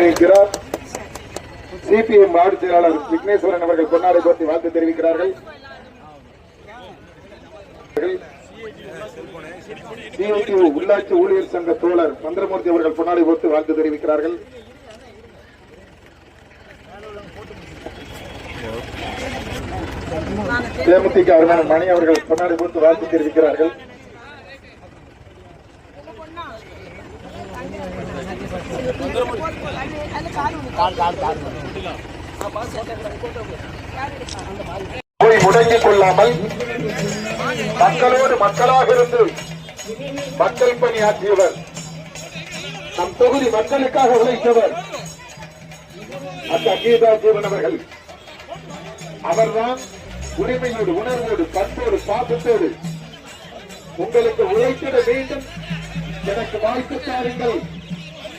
ஒருங்கிணைக்கிறார் CPM ward செயலாளர் விக்னேஸ்வரன் அவர்கள் பொன்னாடை போர்த்தி வாழ்த்து தெரிவிக்கிறார்கள். உள்ளாட்சி ஊழியர் சங்க தோழர் சந்திரமூர்த்தி அவர்கள் பொன்னாடை போர்த்து வாழ்த்து தெரிவிக்கிறார்கள். தேமுதிக அருணன் மணி அவர்கள் பொன்னாடை போர்த்து வாழ்த்து தெரிவிக்கிறார்கள். முடங்கிக் கொள்ளாமல் மக்களோடு மக்களாக இருந்து மக்கள் பணியாற்றியவர், நம் தொகுதி மக்களுக்காக உழைத்தவர் அந்த கீதா ஜீவன் அவர்கள். அவர்தான் உரிமையோடு உணர்வோடு பண்போடு பாசத்தோடு உங்களுக்கு உழைத்திட வேண்டும், எனக்கு வாய்ப்பு தாருங்கள்